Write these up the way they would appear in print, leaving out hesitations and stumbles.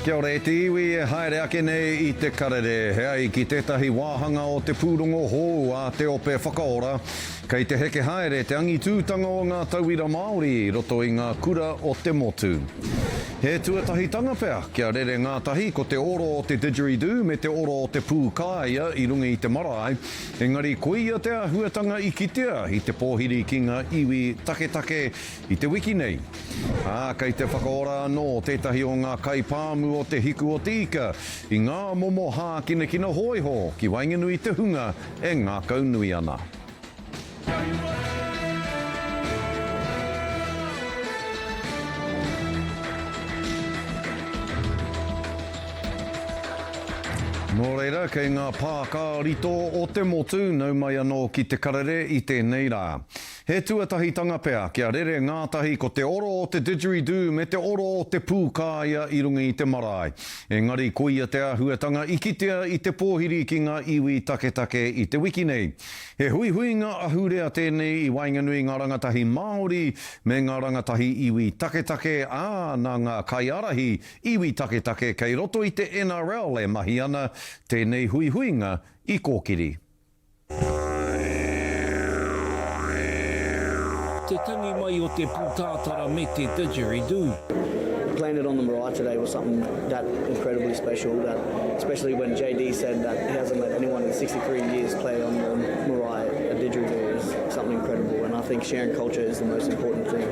Kia ora e te iwi e haere ake nei I te karere. Hea I ki tētahi wāhanga o te pūrongo hou a te ope whakaora. Kei te heke haere te angitūtanga o ngā tauira Māori roto I ngā kura o te motu. He tuatahi tanga pea, kia rere ngātahi ko te oro o te didgeridoo me te oro o te pūkāia I runga I te marae. Engari koia te ahuatanga I kitea I te pōhiri ki ngā iwi take I te wiki nei. Kei te whakaora anō tētahi o ngā kaipāmu o te hiku o te ika I ngā momo hā kina hoiho ki Wainganui te hunga e ngā kaunui ana. Nō reira, kei ngā pāka rito o te motu, nau mai anō ki te karere I tēnei rā. He tuatahi tanga pea, kia rere ngātahi ko te oro o te didgeridoo me te oro o te pūkāia I runga I te marae. Engari koia te ahuatanga I kitea I te pōhiri ki ngā iwi take I te wiki nei. He hui ngā ahurea tēnei I Wainganui ngā rangatahi Māori me ngā rangatahi iwi take nā ngā kaiarahi iwi take kei roto I te NRL e mahi ana tēnei huinga I kōkiri. Te tangi mai o te pūtātara me te didgeridoo. Playing it on the marae today was something that incredibly special, that especially when JD said that he hasn't let anyone in 63 years play on the marae, a didgeridoo is something incredible, and I think sharing culture is the most important thing.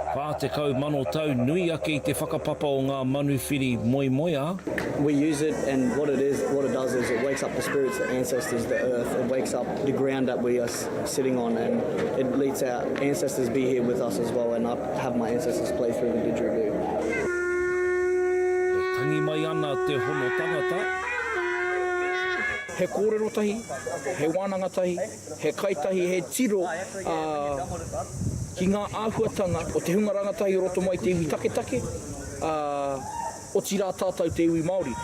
Pātekau mano tau nui ake I te whakapapa o ngā manuwhiri moia. We use it, and what it does is it wakes up the spirits, the ancestors, the earth. It wakes up the ground that we are sitting on, and it lets our ancestors be here with us as well, and I have my ancestors play through the didgeridoo. E tangi mai ana te hono tangata. He kōrero tahi, he wānanga tahi, he kaitahi, he tiro ki ngā āhuatanga o te hunga rangatahi roto mai te iwi take, o tira tātou te iwi Māori.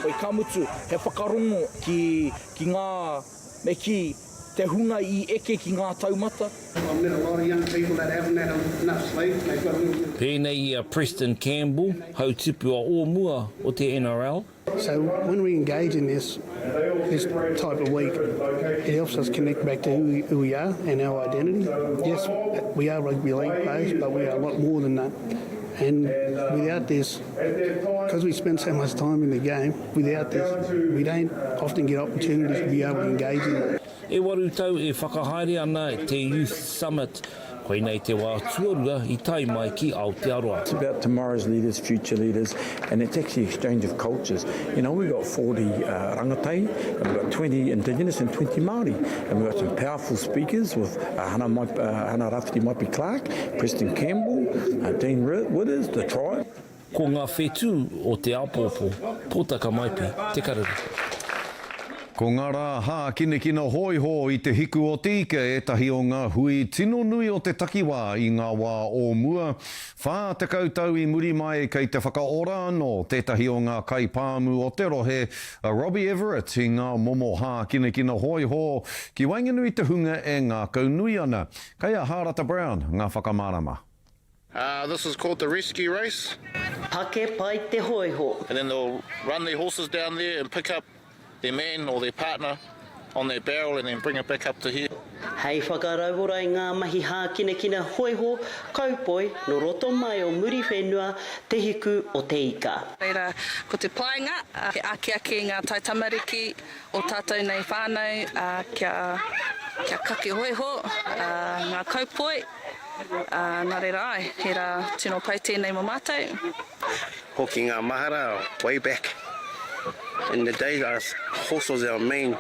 Oi kamutu, he whakarongo ki ngā me ki te hunga I eke ki ngā taumata. I've met a lot of young people that haven't had enough sleep. They've got a little bit. Pēnei a Preston Campbell, hautupu a Ōmua o te NRL. So when we engage in this type of week, it helps us connect back to who we are and our identity. Yes, we are rugby league players, but we are a lot more than that. And without this, because we spend so much time in the game, without this, we don't often get opportunities to be able to engage in that. E waru tau e whakahaere ana te Youth Summit. Koe nei te wā tuarua I tai mai ki Aotearoa. It's about tomorrow's leaders, future leaders, and it's actually exchange of cultures. You know, we've got 40 rangatai, and we've got 20 Indigenous and 20 Māori. And we've got some powerful speakers with Hana Rafiti Maipi Clark, Preston Campbell, Dean Withers, the tribe. Ko ngā whetū o te apopo, Pōtaka Maipi, te karere. Ko ngā rā hā kina hoiho I te hiku o te ika e tahi o ngā hui tino nui o te takiwā I ngā wā Ōmua. Whā te kautau I muri mai kei te whakaora anō tētahi o ngā kaipāmu o te rohe Robbie Everett I ngā momo hā kina hoiho ki Wainganui te hunga e ngā kaunui ana. Kei a Harata Brown, ngā whakamārama. This is called the rescue race. Hake pai te hoiho. And then they'll run their horses down there and pick up their man or their partner on their barrel and then bring it back up to here. Hei whakarauora I ngā mahi hā kina hoiho, kaupoi, no roto mai o muri whenua, te hiku o te ika. Reira, ko te plainga, he ake ngā taitamariki o tātou nei whānau, kia kake hoiho, ngā kaupoi, nā reira ai, he rā tino pai tēnei mo mātou. Hoki ngā mahara, way back. In the day, our horse was our main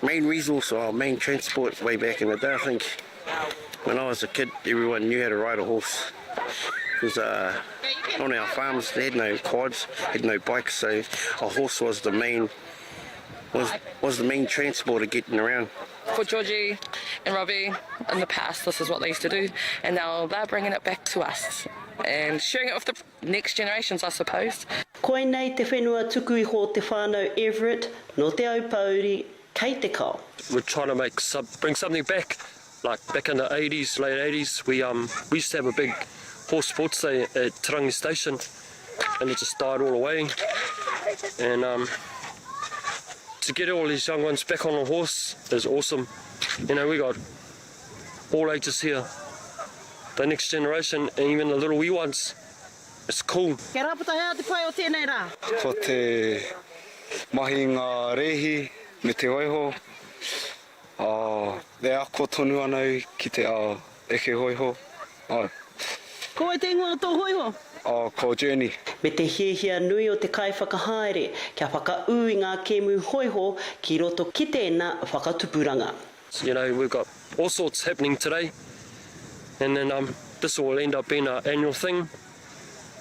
resource, our main transport way back in the day. I think when I was a kid, everyone knew how to ride a horse. Because on our farms, they had no quads, had no bikes, so a horse was the main transport of getting around. For Georgie and Robbie, in the past, this is what they used to do, and now they're bringing it back to us and sharing it with the next generations, I suppose. Koe nei te whenua tuku iho te whānau Everett, no te Aupauri, kei te kao. We're trying to bring something back, like back in the 80s, late 80s. We used to have a big horse sports day at Tarangi Station, and it just died all away. And to get all these young ones back on a horse is awesome. You know, we got all ages here, the next generation, and even the little wee ones. It's cool. Kia rapata hea te pai o tēnei rā. Ko te mahi ngā rehi me te hoiho. E ako tonu anau ki te eke hoiho. Ko e te ingoa tō hoiho? Ko Journey. Me te hiehia nui o te kai whakahaere, kia whakau I ngā kēmu hoiho ki roto ki tēnā whakatupuranga. You know, we've got all sorts happening today, and then this will end up being an annual thing.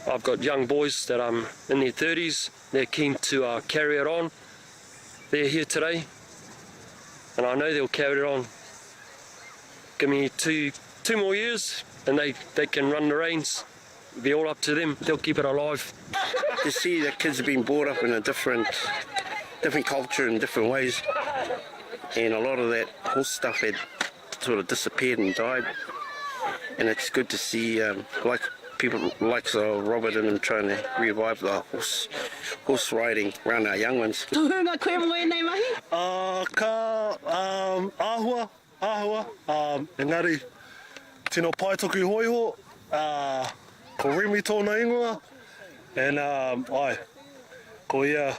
I've got young boys that in their 30s, they're keen to carry it on. They're here today, and I know they'll carry it on. Give me two more years, and they can run the reins. It'll be all up to them. They'll keep it alive. To see that kids have been brought up in a different culture in different ways, and a lot of that horse stuff had sort of disappeared and died, and it's good to see like people like Robert and them trying to revive the horse riding around our young ones. Tuhunga koe mo e nei mahi? Ka āhua, engari tino paitoku hoiho, ko Remy tōna ingoa, and ko ia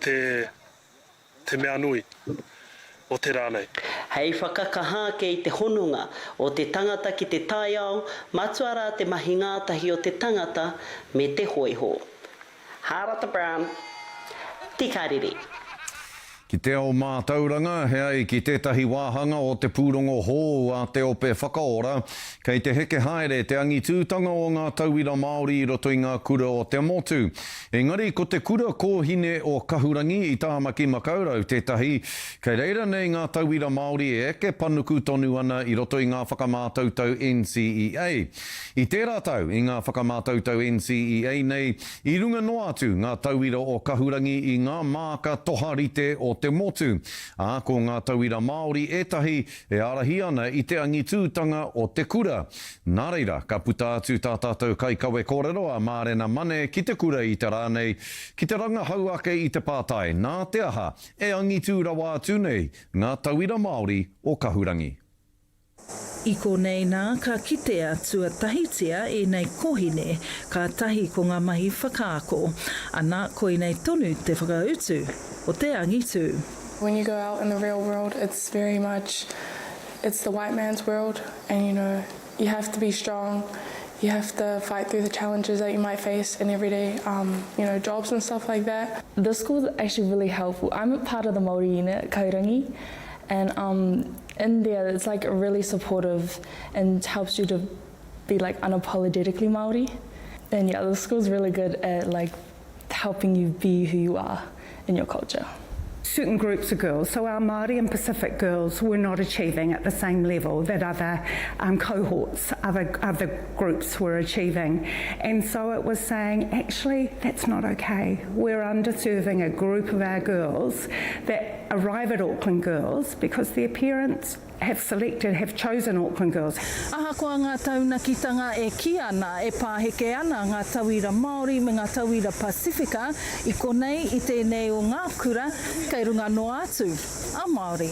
te mea nui o te rānei. Hei whakakaha ke I te hononga o te tangata ki te taiao, matuara te mahi ngātahi o te tangata me te hoiho. Harata Brown, tikariri. Ki te ao mātauranga, hea ki tētahi wāhanga o te pūrongo hōu a te ope whakaora, kei te heke haere te angitūtanga o ngā tauira Māori I roto I ngā kura o te motu. Engari, ko te kura kōhine o Kahurangi I Tāmaki Makaurau tētahi, kei reira nei ngā tauira Māori eke panuku tonu ana I roto I ngā whakamātautau NCEA. I tērā tau I ngā whakamātautau NCEA nei, I runga no atu ngā tauira o Kahurangi I ngā māka toharite o te motu. Ko ngā tauira Māori etahi e arahi ana I te angitūtanga o te kura. Nā reira, ka puta atu tā tātou kai kawe kōrero a mārena mane ki te kura I te rānei, ki te ranga hauake I te pātai. Nā te aha, e angitū rawa atu nei, ngā tauira Māori o Kahurangi. I ko nei nā ka kitea tuatahitia e nei kohine ka tahi ko ngā mahi whakaako, ana ko I nei tonu te whakautu o te angitu. When you go out in the real world, it's very much, it's the white man's world, and you know, you have to be strong, you have to fight through the challenges that you might face in everyday, you know, jobs and stuff like that. The school is actually really helpful. I'm a part of the Māori unit at Kahurangi, and in there it's like really supportive and helps you to be like unapologetically Māori. And yeah, the school's really good at like helping you be who you are in your culture. Certain groups of girls, so our Māori and Pacific girls were not achieving at the same level that other cohorts, other groups were achieving. And so it was saying, actually, that's not okay. We're underserving a group of our girls that arrive at Auckland Girls because their parents have chosen Auckland Girls. Aha koa ngā taunakitanga e ki ana, e pāheke ana ngā tauira Māori me ngā tauira Pasifika, I konei I tēnei o ngā kura, kei runga no atu, a Māori.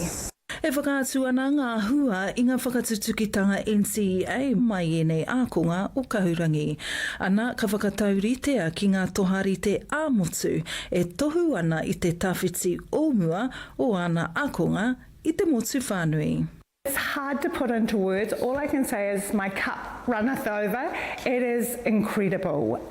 E whakaatu ana ngā hua I ngā whakatutukitanga NCEA mai e nei ākonga o Kahurangi. Ana ka whakatauritea ki ngā toharite āmotu e tohu ana I te tawhiti ōmua o ana ākonga I te motu whānui. It's hard to put into words. All I can say is my cup runneth over. It is incredible.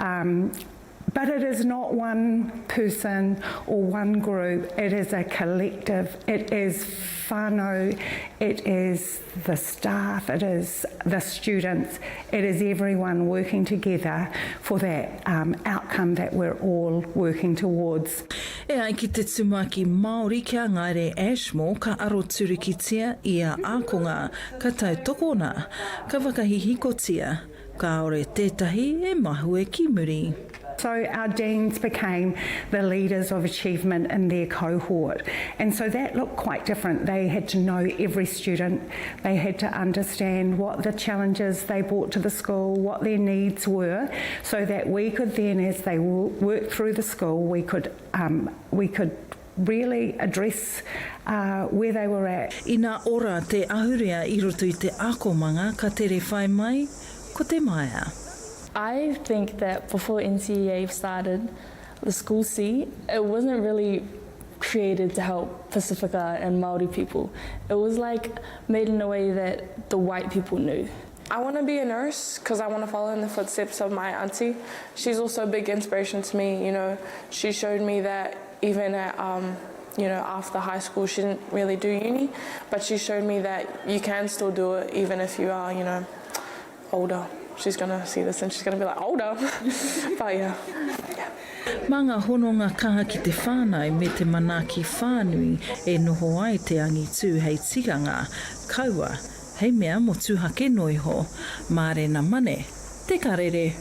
But it is not one person or one group. It is a collective. It is whānau. It is the staff. It is the students. It is everyone working together for that outcome that we're all working towards. E ai ki te tumaki Māori kia ngaire Ashmore ka aro turikitia I a ākonga ka tau tokona, ka wakahihikotia, ka ore tētahi e mahu e ki muri. So our deans became the leaders of achievement in their cohort. And so that looked quite different. They had to know every student. They had to understand what the challenges they brought to the school, what their needs were, so that we could then, as they worked through the school, we could really address where they were at. Ina ora te ahurea I roto I te akomanga ka tere whai mai, ko te maia. I think that before NCEA started, the School C, it wasn't really created to help Pacifica and Māori people. It was like made in a way that the white people knew. I want to be a nurse because I want to follow in the footsteps of my auntie. She's also a big inspiration to me. You know, she showed me that even at, you know, after high school, she didn't really do uni, but she showed me that you can still do it even if you are, you know, older. She's going to see this and she's going to be like, older. But yeah. Manga hono ngā kaha ki te whānau me te manaki whānui e noho ai te angi tū hei tiganga, kaua, hei mea mo tūhake noiho, māre na mane, te karere.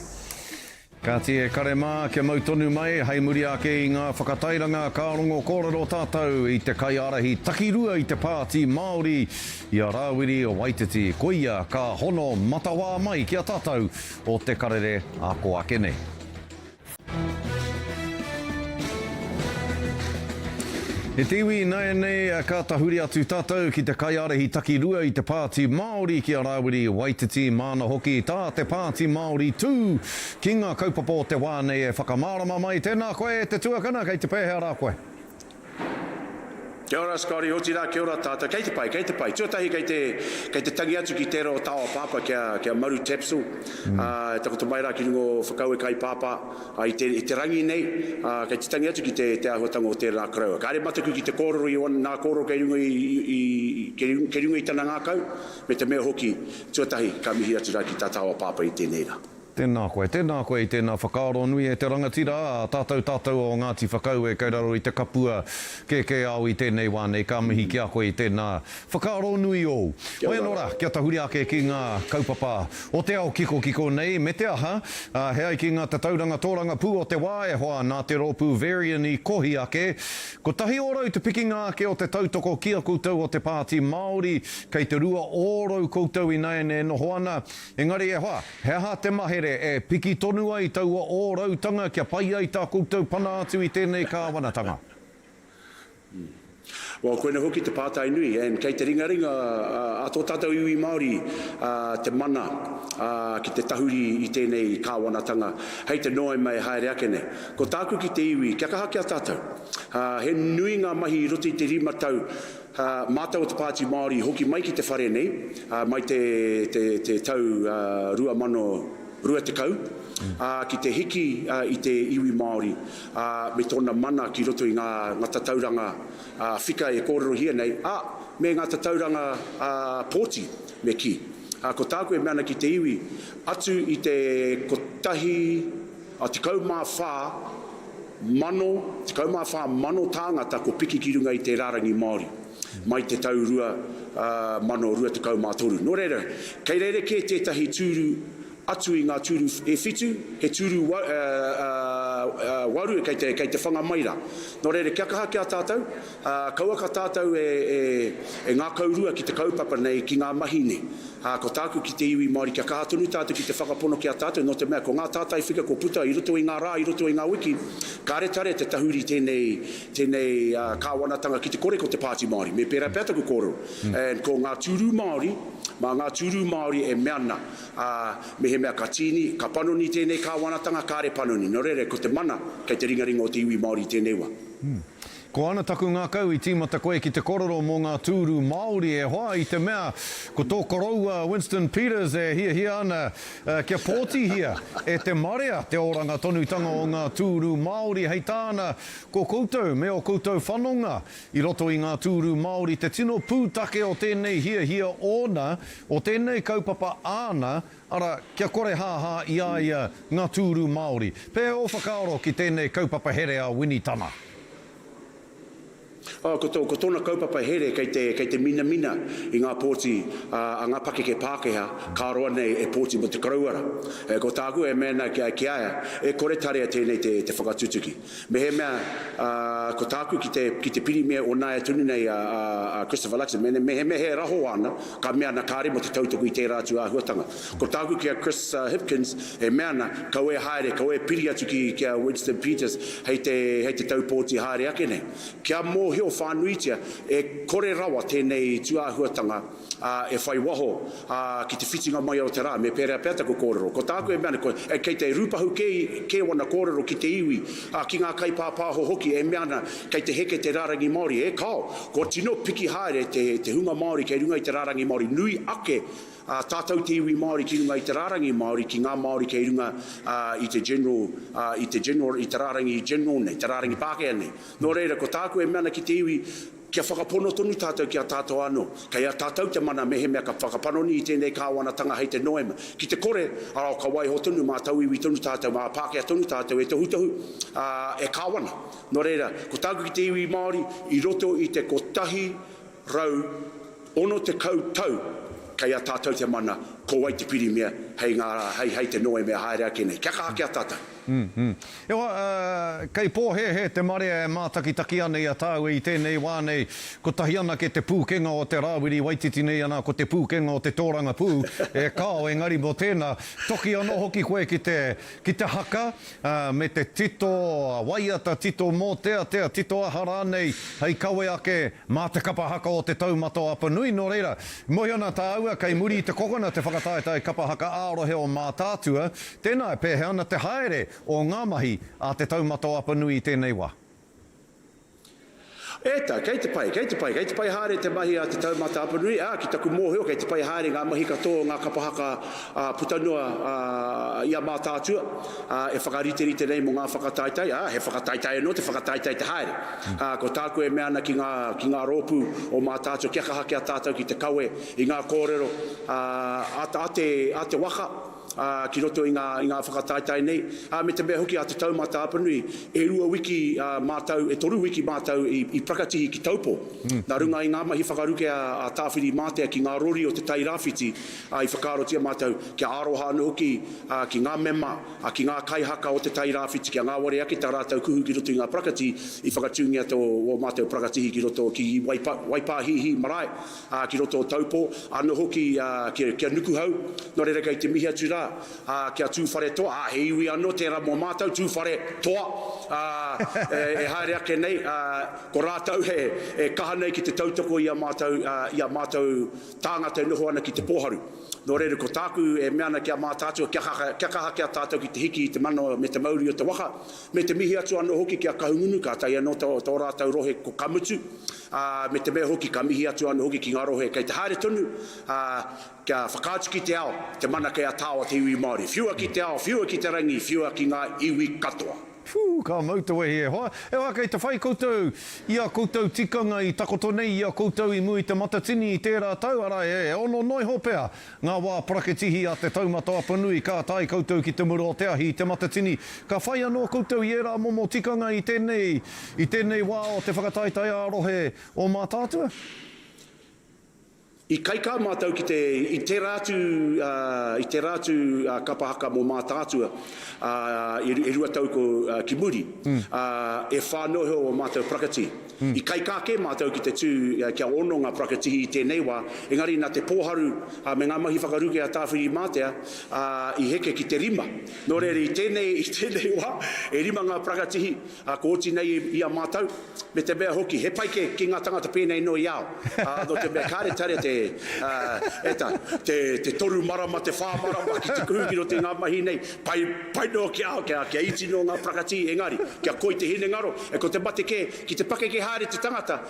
Ka te kare mā kia mautonu mai, hei muri ake I ngā whakatairanga kārongo kōrero tātou I te kaiarahi takirua I te pāti Māori I a Rāwiri o Waititi. Koia ka hono matawā mai kia tātou o te karere a ko ake nei. E tiwi nei ka tahuri atu tātou ki te kaiarahi takirua I te pāti Māori ki a Rāwiri Waititi māna hoki tā te pāti Māori tū ki ngā kaupapa o te wānei e whakamārama mai. Tēnā koe te tuakana kei te pēhea rā koe. Kia ora, Scotty, hoti rā, kia ora tātou. Kei te pai. Tuatahi kei te tangi atu ki te ro tāua pāpa kia maru tapsul. E takoto mai rā ki rungo whakau e kai pāpa I te rangi nei. Kei te tangi atu ki te ahotango o te rā karaua. Ka are mataku ki te kōrero I nā kōrero kei rungo I tana ngākau. Me te mea hoki, tuatahi ka mihi atu rā ki tā tāua pāpa I tēnei rā. Tēnā koe I tēnā whakaaro nui e te rangatira. Tātou o Ngāti Whakau e kairaro I te kapua ke au I tēnei wānei ka mihi ki a koe I tēnā whakaaro nui o. Oe nora, kia tahuri ake ki ngā kaupapa o te ao kiko nei. Me te aha, he ai ki ngā te tauranga tōranga pū o te wā e hoa nā te rōpū varian I kohi ake. Ko tahi orau te pikinga ake o te tautoko kia koutou o te pāti Māori kei te rua orau koutou I nei ne noho ana. Engari e hoa, he aha te mahere e piki tonu ai taua o rautanga kia pai ai tā koutou pana atu I tēnei kāwanatanga. Well, koena hoki te pātai nui, and kei te ringaringa ato tātou iwi Māori te mana ki te tahuri I tēnei kāwanatanga. Hei te noe mai haere ake nei. Ko tāku ki te iwi, kia kaha kia tātou. He nui ngā mahi I roto I te rima tau mātau o te pāti Māori hoki mai ki te whare nei, mai te tau rua mano rua te kau, ki te hiki I te iwi Māori, me tōna mana ki roto I ngā tatauranga whika e kōrero hia nei, me ngā tatauranga pōti me ki. Ko tāku e meana ki te iwi, atu I te kotahi te kaumā whā mano tāngata ko piki ki runga I te rārangi Māori, mai te tau rua mano rua te kaumā toru. Nō reira, kei reire ke tētahi tūru atu I ngā tūru e whitu, he tūru waru kei te whanga maira. Nō reire, kia kaha kia tātou, kaua ka tātou e ngā kaurua ki te kaupapa nei ki ngā mahi nei. Ko tāku ki te iwi Māori, kia kaha tonu tātou ki te whakapono ki a tātou, no te mea, ko ngā tātai whika ko puta I roto I ngā rā, I roto I ngā wiki, ka retare te tahuri tēnei kāwanatanga ki te kore ko te pāti Māori, me pērā pēta ko kōrero. And ko ngā tūru Māori, ngā tūru Māori e meana, me he mea ka tini, ka panoni tēnei kāwanatanga, ka re panoni. Nō reire, ko te mana, kei te ringaringa o te iwi Māori tēnei wā. Ko ana taku ngā kau I tīmata koe ki te kororo mō ngā tūru Māori e hoa I te mea, ko tō korou Winston Peters e hia ana kia pōti hia e te marea te oranga tonutanga o ngā tūru Māori hei tāna ko koutou me o koutou whanonga I roto I ngā tūru Māori te tino pūtake o tēnei hia ona o tēnei kaupapa āna ara kia kore haha ia ngā tūru Māori. Pē o whakaaro ki tēnei kaupapa here a Winnie Tana. Ko tōna kaupapa here kei te mina i ngā pōti a ngā pake ke Pākehā, ka roa nei e pōti mo te karauara. Ko tāku e mena ki aia, e kore tarea tēnei te whakatutuki. Me he mea, ko tāku ki te piri mea o nai tunu nei a Christopher Luxon, me he mea he raho ana, ka mea na kāre mo te tautaku i te rātu āhuatanga. Ko tāku ki a Chris Hipkins, e mea na, kau e haere, kau e piri atu ki a Winston Peters, hei te taupōti haere ake nei. Kia mō heo whānuitia e kore rawa tēnei tuāhuatanga e whai waho ki te whitinga mai o te rā, me pērea pēta ko kōrero. Ko tāku e mea, kei te rupahu ke wana kōrero ki te iwi, ki ngā kaipāpāho hoki e mea kei te heke te rārangi Māori, e kao, ko tino piki haere te hunga Māori kei runga i te rārangi Māori, nui ake tātou te iwi Māori ki runga i te rārangi Māori, ki ngā Māori kei runga i te rārangi general nei, te rārangi Pākehā nei. Nō reira, ko tāku e mea ki te iwi, kia whakapono tonu tātou ki a tātou anō. Kei a tātou te mana mehe mea ka whakapanoni i tēnei kāwanatanga hei te noema. Ki te kore, arao ka waiho tonu, mā tau iwi tonu tātou, mā Pākehā tonu tātou, e tohu e kāwana. Nō reira, ko tāku ki te iwi Māori, i roto i te kotahi rau, ono te koutou, kei a tātou te mana, ko wai te piri mea, hei te noe mea haere ake nei. Kia kaha kia tātou. Ewa, kei pōhe te marea e mātakitaki ana i a tāu i tēnei wānei, ko tahi ana ke te pūkenga o te Rāwiri Waititi nei ana, ko te pūkenga o te Tōranga Pū, e kao engari mo tēnā, toki anō hoki koe ki te haka, me te tito waiata, tito mō tito ahara nei, hei kawe ake mā te kapa haka o te taumato Apanui, no reira, mohiona tāua, kei muri te kokona te whakataetai kapa haka ārohe o mā tātua, tēnā e pēhe ana te haere, o ngā mahi a te taumato Apanui tēnei wā. Eta, kei te pai haere te mahi a te taumata Apanui, ki taku mōheo, kei te pai haere ngā mahi katoa, ngā kapahaka putanua i a mā tātua, e whakariterite nei mo ngā whakataitai, he whakataitai anō, te whakataitai te haere. Ko tāku e meana ki ngā rōpū o mā tātua, kia kaha kia tātou ki te kawe, i ngā kōrero, a te waka, ki roto i ngā whakataitai nei. Me te mea hoki a te taumata Apanui, e toru wiki mātau i prakatihi ki taupo. Nā runga i ngā mahi whakaruke a tāwhiri mātea ki ngā rori o te tai rāwhiti i whakarotia mātau ki aroha anu hoki ki ngā mema, ki ngā kaihaka o te tai rāwhiti, ki ngā ware ake tā rātau kuhu ki roto i ngā prakati i whakatungia o mātau prakatihi ki roto ki Waipahihi marae ki roto o taupo, anu hoki kia nukuhau, nō reira kei te mihi atu rā, kia tūwhare toa, he iwi anō tērā mō mātou tūwhare toa, e haere ake nei, ko rātau e kaha nei ki te tautoko i a mātou tāngata noho ana ki te pōharu. Nō reira, ko tāku e meana kia mā tātua, kia kaha kia tātou ki te hiki, te mano me te mauri o te waka, me te mihi atu anō hoki kia kahungunu, ka tai anō tō rātau rohe ko kamutu, me te mea hoki ka mihi atu anō hoki ki ngā rohe kei te haere tonu, kia whakaatu ki te ao, te mana kei a tāua te iwi Māori. Whiua ki te ao, whiua ki te rangi, whiua ki ngā iwi katoa. Ka mautawe he hoa. E wā kei te whai koutou, ia koutou tikanga i takoto nei, ia koutou i mui te matatini i tērā tau, ara ono noi hopea. Ngā wā praketihi a te taumata Apanui, ka tai koutou ki te muro o te ahi, te matatini. Ka whai anō koutou i era momo tikanga i tēnei wā o te whakataitai arohe o mā tātua? I kaika mātou i te rātu kapahaka mō mā tātua i rua tauko ki muri, e whānoho o mātou prakati. I kaika ke mātou ki te tū kia ono ngā prakatihi i tēnei wā, engari nā te pōharu me ngā mahi whakaruke a tāwhiri mātea i heke ki te rima. Nō reire i tēnei wā, e rima ngā prakatihi ko oti nei i a mātou, me te mea hoki, he paike ki ngā tangata pēnei no i ao. No te mea kāre tare te toru marama, te whā marama, ki te kuhukiro te ngā mahi nei, pai no ki ao, kia iti no ngā prakati engari, kia koi te hine ngaro, e ko te mate ke, ki te pake ke haere te tangata,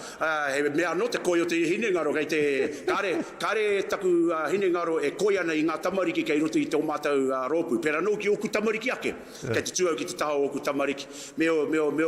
he mea no te koi o te hine ngaro, kei te kāre taku hine ngaro e koi ana i ngā tamariki kei roto i tō mātou rōpū, pera no ki oku tamariki ake, kei te tuau ki te taho oku tamariki, me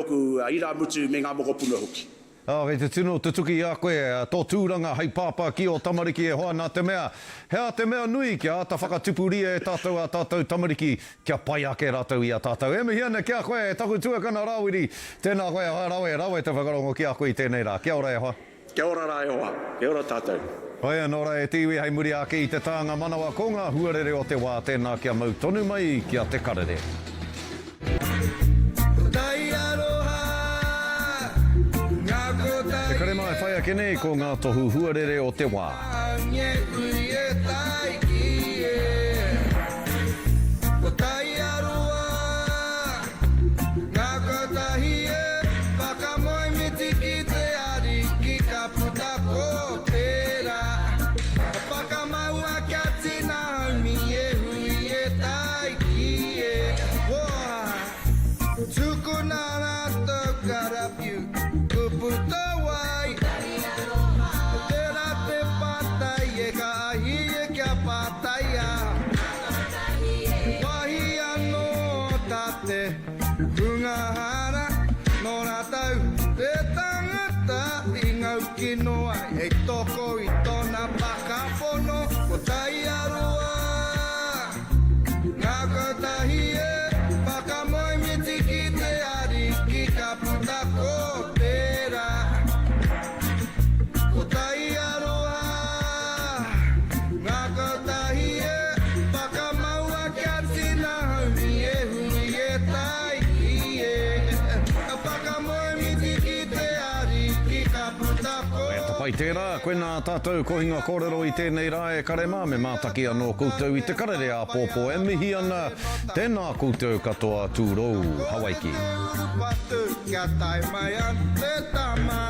oku ira mutu me ngā moko puna hoki. Kei te tino te tuki a koe, tō tūranga hei pāpā ki o tamariki e hoa nā te mea. Hea te mea nui kia ata whakatupuria e tātou a tātou tamariki kia pai ake rātou i a tātou. E mihi ana kia koe, taku tuakana rāwiri, tēnā koe rawe te whakarongo kia koe i tēnei rā. Kia ora e hoa. Kia ora rā e hoa, kia ora tātou. Hoi anora e tiwi hei muri ake i te tāanga manawa ko ngā huarere o te wā tēnā kia mau tonu mai kia te karere. Te kare mai whai ake nei ko ngā tohu huarere o te wā. Noa e toko I tona whakapono o tai aroa Ngā kotahi e whakamoe miti ki te ari ki ka puta ko pera O tai aroa Ngā kotahi e whakamaua kia tina haumi e hui e tai ki e Whakamoe miti ki te ari ki ka puta ko Pai tērā, koe nā tātou kohinga kōrero I tēnei rā e karema me mātaki anō koutou I te karere a pōpō e mihi ana tēnā koutou katoa tūrou Hawaiki. Kia tai mai an te tama